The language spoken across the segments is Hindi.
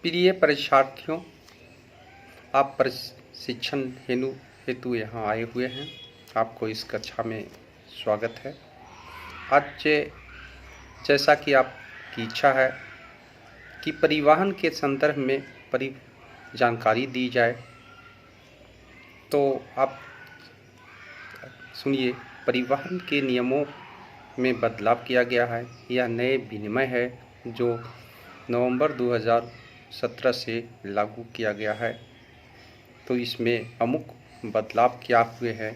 प्रिय परीक्षार्थियों, आप प्रशिक्षण हेतु यहाँ आए हुए हैं। आपको इस कक्षा में स्वागत है। आज जैसा कि आपकी इच्छा है कि परिवहन के संदर्भ में जानकारी दी जाए, तो आप सुनिए। परिवहन के नियमों में बदलाव किया गया है। यह नए विनिमय है जो नवंबर 2017 से लागू किया गया है। तो इसमें अमुक बदलाव क्या हुए हैं।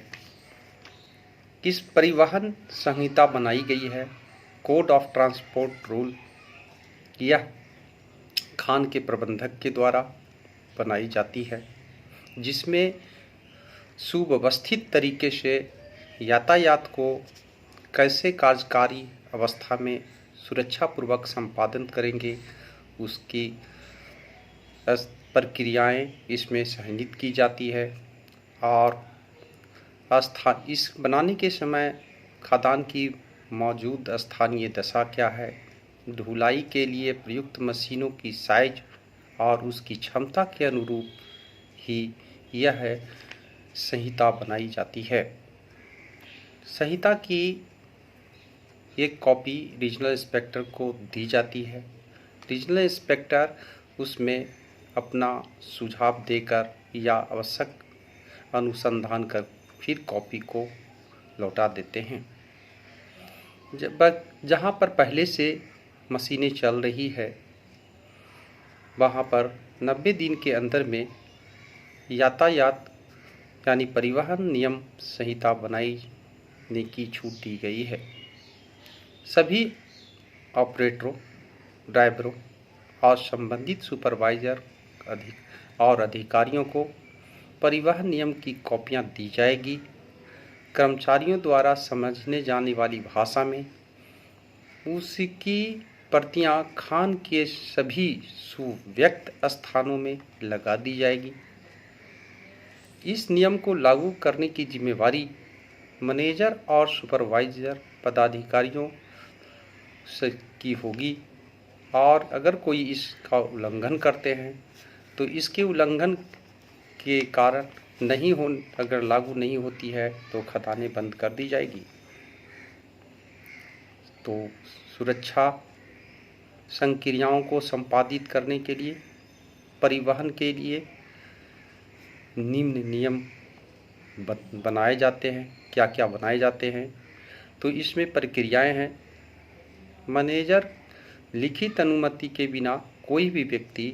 किस परिवहन संहिता बनाई गई है, कोड ऑफ ट्रांसपोर्ट रूल, यह खान के प्रबंधक के द्वारा बनाई जाती है, जिसमें सुव्यवस्थित तरीके से यातायात को कैसे कार्यकारी अवस्था में सुरक्षापूर्वक संपादन करेंगे, उसकी प्रक्रियाएं इसमें सहनिहित की जाती है। और इस बनाने के समय खदान की मौजूद स्थानीय दशा क्या है, ढुलाई के लिए प्रयुक्त मशीनों की साइज और उसकी क्षमता के अनुरूप ही यह संहिता बनाई जाती है। संहिता की एक कॉपी रीजनल इंस्पेक्टर को दी जाती है। रीजनल इंस्पेक्टर उसमें अपना सुझाव देकर या आवश्यक अनुसंधान कर फिर कॉपी को लौटा देते हैं। जहाँ पर पहले से मशीनें चल रही है, वहाँ पर 90 दिन के अंदर में यातायात यानी परिवहन नियम संहिता बनाने की छूट दी गई है। सभी ऑपरेटरों, ड्राइवरों और संबंधित सुपरवाइजर और अधिकारियों को परिवहन नियम की कॉपियां दी जाएगी। कर्मचारियों द्वारा समझने जाने वाली भाषा में उसकी प्रतियां खान के सभी सुव्यक्त स्थानों में लगा दी जाएगी। इस नियम को लागू करने की जिम्मेवारी मैनेजर और सुपरवाइजर पदाधिकारियों की होगी, और अगर कोई इसका उल्लंघन करते हैं तो इसके उल्लंघन के कारण अगर लागू नहीं होती है तो खदानें बंद कर दी जाएगी। तो सुरक्षा संक्रियाओं को संपादित करने के लिए परिवहन के लिए निम्न नियम बनाए जाते हैं। क्या क्या बनाए जाते हैं, तो इसमें प्रक्रियाएं हैं। मैनेजर लिखित अनुमति के बिना कोई भी व्यक्ति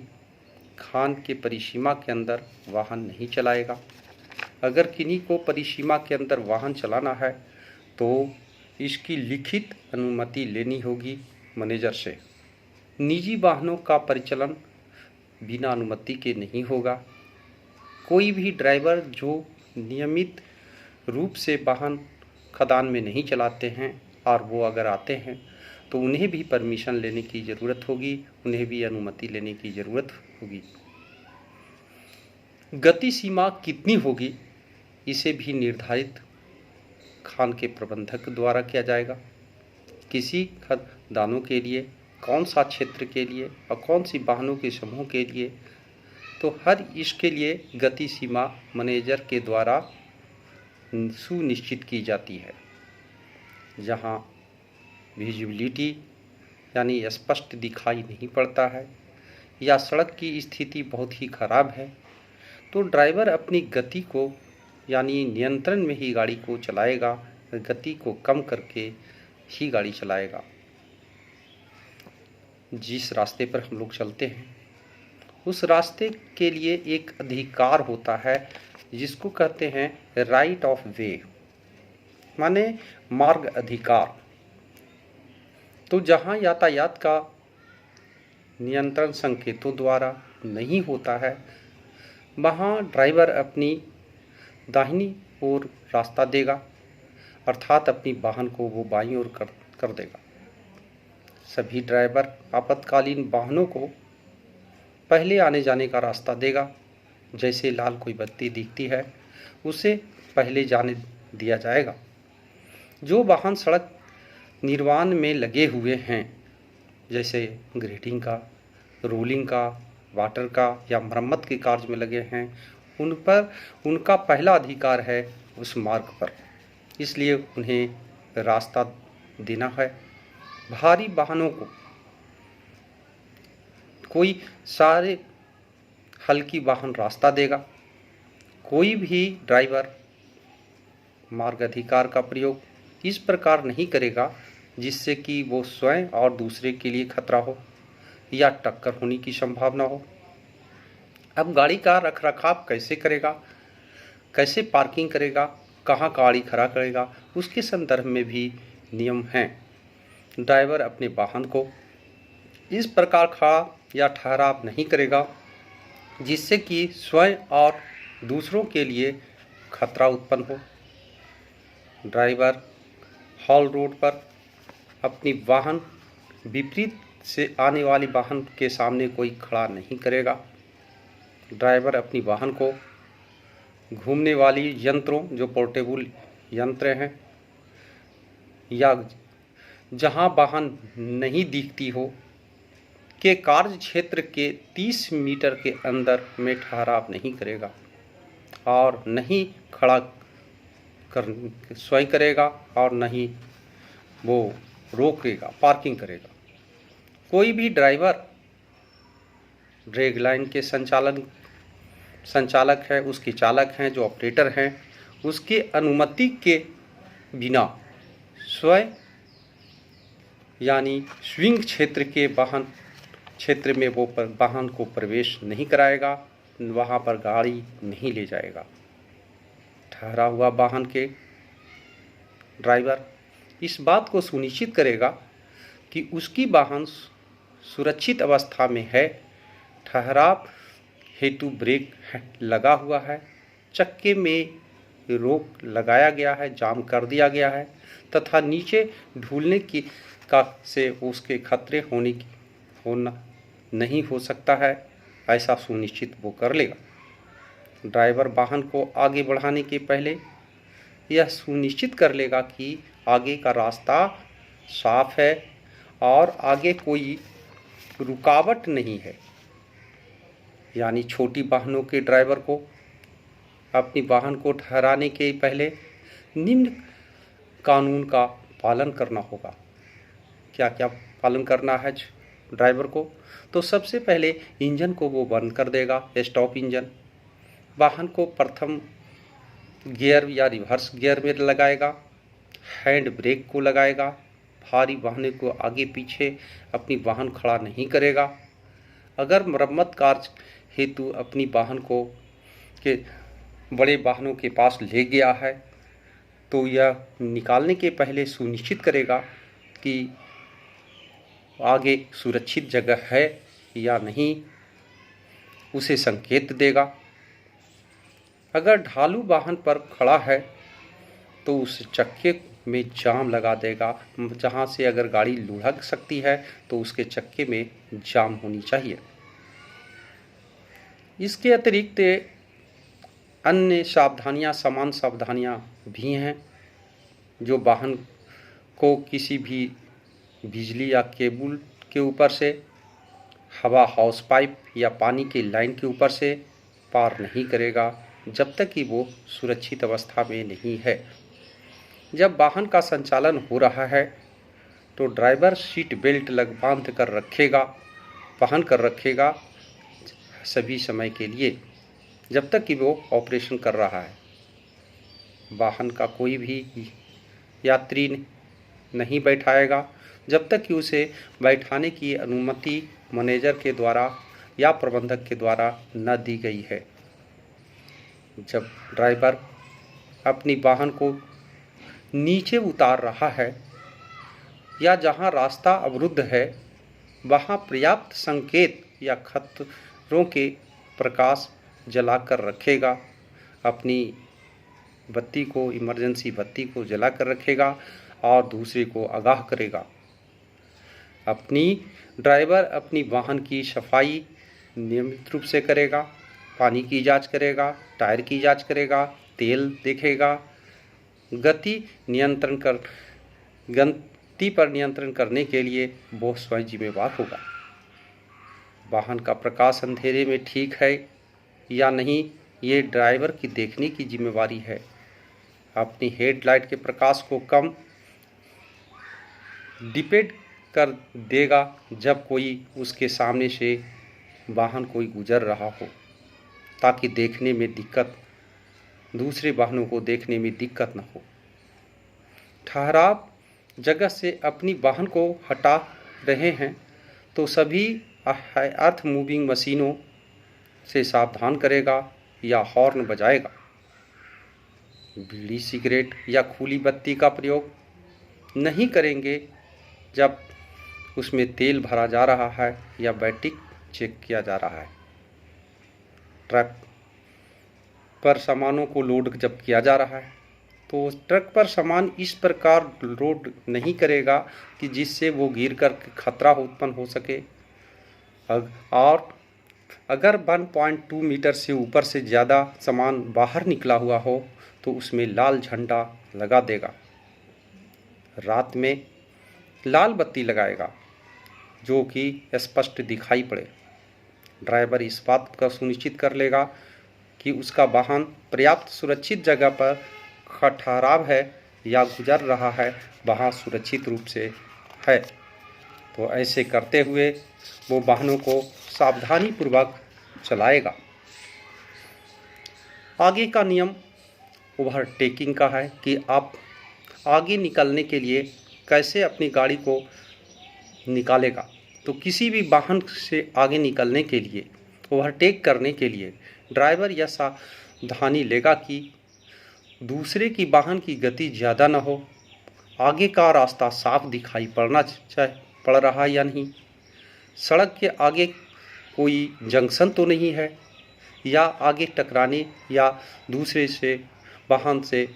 खान के परिसीमा के अंदर वाहन नहीं चलाएगा। अगर किन्हीं को परिसीमा के अंदर वाहन चलाना है तो इसकी लिखित अनुमति लेनी होगी मैनेजर से। निजी वाहनों का परिचालन बिना अनुमति के नहीं होगा। कोई भी ड्राइवर जो नियमित रूप से वाहन खदान में नहीं चलाते हैं और वो अगर आते हैं तो उन्हें भी परमिशन लेने की ज़रूरत होगी, उन्हें भी अनुमति लेने की ज़रूरत होगी। गति सीमा कितनी होगी, इसे भी निर्धारित खान के प्रबंधक द्वारा किया जाएगा। किसी खदानों के लिए कौन सा क्षेत्र के लिए और कौन सी वाहनों के समूह के लिए, तो हर इसके लिए गति सीमा मैनेजर के द्वारा सुनिश्चित की जाती है। जहाँ विजिबिलिटी यानी स्पष्ट दिखाई नहीं पड़ता है या सड़क की स्थिति बहुत ही खराब है, तो ड्राइवर अपनी गति को यानी नियंत्रण में ही गाड़ी को चलाएगा, गति को कम करके ही गाड़ी चलाएगा। जिस रास्ते पर हम लोग चलते हैं उस रास्ते के लिए एक अधिकार होता है जिसको कहते हैं राइट ऑफ वे, माने मार्ग अधिकार। तो जहाँ यातायात का नियंत्रण संकेतों द्वारा नहीं होता है, वहाँ ड्राइवर अपनी दाहिनी ओर रास्ता देगा, अर्थात अपनी वाहन को वो बाईं ओर कर देगा। सभी ड्राइवर आपातकालीन वाहनों को पहले आने जाने का रास्ता देगा। जैसे लाल कोई बत्ती दिखती है उसे पहले जाने दिया जाएगा। जो वाहन सड़क निर्माण में लगे हुए हैं, जैसे ग्रेडिंग का, रोलिंग का, वाटर का या मरम्मत के कार्य में लगे हैं, उन पर उनका पहला अधिकार है उस मार्ग पर, इसलिए उन्हें रास्ता देना है। भारी वाहनों को कोई सारे हल्की वाहन रास्ता देगा। कोई भी ड्राइवर मार्ग अधिकार का प्रयोग इस प्रकार नहीं करेगा जिससे कि वो स्वयं और दूसरे के लिए खतरा हो या टक्कर होने की संभावना हो। अब गाड़ी का रखरखाव कैसे करेगा, कैसे पार्किंग करेगा, कहाँ गाड़ी खड़ा करेगा, उसके संदर्भ में भी नियम हैं। ड्राइवर अपने वाहन को इस प्रकार खड़ा या ठहराव नहीं करेगा जिससे कि स्वयं और दूसरों के लिए खतरा उत्पन्न हो। ड्राइवर हॉल रोड पर अपनी वाहन विपरीत से आने वाली वाहन के सामने कोई खड़ा नहीं करेगा। ड्राइवर अपनी वाहन को घूमने वाली यंत्रों, जो पोर्टेबल यंत्र हैं, या जहां वाहन नहीं दिखती हो के कार्य क्षेत्र के 30 मीटर के अंदर में ठहराव नहीं करेगा और नहीं खड़ा कर स्वयं करेगा और नहीं वो रोकेगा, पार्किंग करेगा। कोई भी ड्राइवर ड्रैग लाइन के संचालक है, उसके चालक हैं, जो ऑपरेटर हैं, उसके अनुमति के बिना स्वयं यानी स्विंग क्षेत्र के वाहन क्षेत्र में वो वाहन को प्रवेश नहीं कराएगा, वहाँ पर गाड़ी नहीं ले जाएगा। ठहरा हुआ वाहन के ड्राइवर इस बात को सुनिश्चित करेगा कि उसकी वाहन सुरक्षित अवस्था में है, ठहराव हेतु ब्रेक लगा हुआ है, चक्के में रोक लगाया गया है, जाम कर दिया गया है तथा नीचे ढूलने की से उसके खतरे होना नहीं हो सकता है, ऐसा सुनिश्चित वो कर लेगा। ड्राइवर वाहन को आगे बढ़ाने के पहले यह सुनिश्चित कर लेगा कि आगे का रास्ता साफ है और आगे कोई रुकावट नहीं है। यानी छोटी वाहनों के ड्राइवर को अपनी वाहन को ठहराने के पहले निम्न कानून का पालन करना होगा। क्या क्या पालन करना है ड्राइवर को? तो सबसे पहले इंजन को वो बंद कर देगा, स्टॉप इंजन। वाहन को प्रथम गियर या रिवर्स गियर में लगाएगा, हैंड ब्रेक को लगाएगा, भारी वाहन को आगे पीछे अपनी वाहन खड़ा नहीं करेगा। अगर मरम्मत कार्य हेतु अपनी वाहन को के बड़े वाहनों के पास ले गया है तो यह निकालने के पहले सुनिश्चित करेगा कि आगे सुरक्षित जगह है या नहीं, उसे संकेत देगा। अगर ढालू वाहन पर खड़ा है तो उस चक्के में जाम लगा देगा, जहां से अगर गाड़ी लुढ़क सकती है तो उसके चक्के में जाम होनी चाहिए। इसके अतिरिक्त अन्य समान सावधानियां भी हैं जो वाहन को किसी भी बिजली या केबल के ऊपर से, हवा हाउस पाइप या पानी की लाइन के ऊपर से पार नहीं करेगा जब तक कि वो सुरक्षित अवस्था में नहीं है। जब वाहन का संचालन हो रहा है तो ड्राइवर सीट बेल्ट बांध कर रखेगा, पहन कर रखेगा सभी समय के लिए, जब तक कि वो ऑपरेशन कर रहा है। वाहन का कोई भी यात्री नहीं बैठाएगा जब तक कि उसे बैठाने की अनुमति मैनेजर के द्वारा या प्रबंधक के द्वारा न दी गई है। जब ड्राइवर अपनी वाहन को नीचे उतार रहा है या जहां रास्ता अवरुद्ध है वहां पर्याप्त संकेत या खतरों के प्रकाश जलाकर रखेगा, अपनी बत्ती को, इमरजेंसी बत्ती को जलाकर रखेगा और दूसरे को आगाह करेगा। ड्राइवर अपनी वाहन की सफाई नियमित रूप से करेगा, पानी की जांच करेगा, टायर की जांच करेगा, तेल देखेगा, गति पर नियंत्रण करने के लिए वो स्वयं जिम्मेवार होगा। वाहन का प्रकाश अंधेरे में ठीक है या नहीं, ये ड्राइवर की देखने की जिम्मेवारी है। अपनी हेडलाइट के प्रकाश को कम डिपेंड कर देगा जब कोई उसके सामने से वाहन कोई गुजर रहा हो, ताकि देखने में दिक्कत, दूसरे वाहनों को देखने में दिक्कत न हो। ठहराव जगह से अपनी वाहन को हटा रहे हैं तो सभी अर्थ मूविंग मशीनों से सावधान करेगा या हॉर्न बजाएगा। बीड़ी सिगरेट या खुली बत्ती का प्रयोग नहीं करेंगे जब उसमें तेल भरा जा रहा है या बैटरी चेक किया जा रहा है। ट्रक पर सामानों को लोड जब किया जा रहा है तो ट्रक पर सामान इस प्रकार लोड नहीं करेगा कि जिससे वो गिर कर खतरा उत्पन्न हो सके। और अगर 1.2 मीटर से ऊपर से ज़्यादा सामान बाहर निकला हुआ हो तो उसमें लाल झंडा लगा देगा। रात में लाल बत्ती लगाएगा जो कि स्पष्ट दिखाई पड़े। ड्राइवर इस बात का सुनिश्चित कर लेगा कि उसका वाहन पर्याप्त सुरक्षित जगह पर ठहराव है या गुजर रहा है, वहाँ सुरक्षित रूप से है। तो ऐसे करते हुए वो वाहनों को सावधानीपूर्वक चलाएगा। आगे का नियम ओवरटेकिंग का है कि आप आगे निकलने के लिए कैसे अपनी गाड़ी को निकालेगा। तो किसी भी वाहन से आगे निकलने के लिए, ओवरटेक करने के लिए ड्राइवर यह सावधानी लेगा कि दूसरे की वाहन की गति ज़्यादा न हो, आगे का रास्ता साफ दिखाई पड़ रहा या नहीं, सड़क के आगे कोई जंक्शन तो नहीं है, या आगे टकराने या दूसरे से वाहन से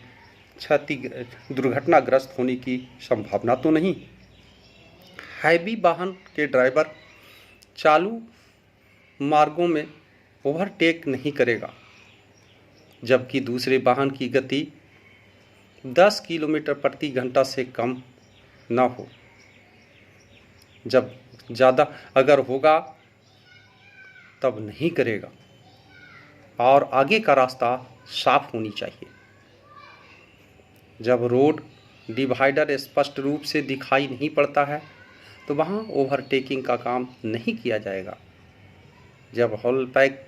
दुर्घटनाग्रस्त होने की संभावना तो नहीं। हैवी वाहन के ड्राइवर चालू मार्गों में ओवरटेक नहीं करेगा, जबकि दूसरे वाहन की गति 10 किलोमीटर प्रति घंटा से कम न हो। जब ज़्यादा अगर होगा तब नहीं करेगा, और आगे का रास्ता साफ होनी चाहिए। जब रोड डिवाइडर स्पष्ट रूप से दिखाई नहीं पड़ता है तो वहाँ ओवरटेकिंग का काम नहीं किया जाएगा। जब हॉल पैक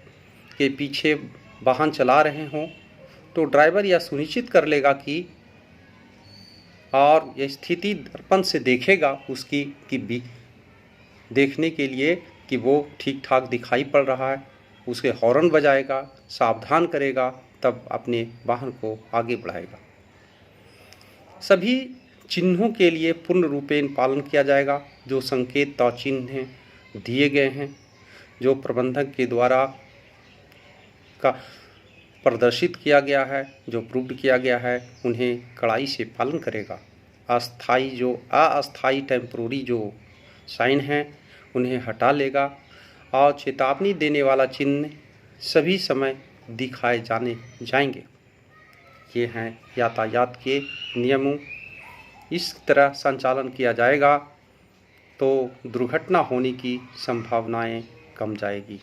के पीछे वाहन चला रहे हों तो ड्राइवर यह सुनिश्चित कर लेगा कि और यह स्थिति दर्पण से देखेगा उसकी कि भी देखने के लिए कि वो ठीक ठाक दिखाई पड़ रहा है, उसके हॉर्न बजाएगा, सावधान करेगा, तब अपने वाहन को आगे बढ़ाएगा। सभी चिन्हों के लिए पूर्ण रूपेण पालन किया जाएगा। जो संकेत और चिन्ह दिए गए हैं, जो प्रबंधक के द्वारा का प्रदर्शित किया गया है, जो प्रूव्ड किया गया है, उन्हें कड़ाई से पालन करेगा। अस्थाई टेम्पोररी जो साइन हैं उन्हें हटा लेगा, और चेतावनी देने वाला चिन्ह सभी समय दिखाए जाएंगे। ये हैं यातायात के नियमों। इस तरह संचालन किया जाएगा तो दुर्घटना होने की संभावनाएं कम जाएगी।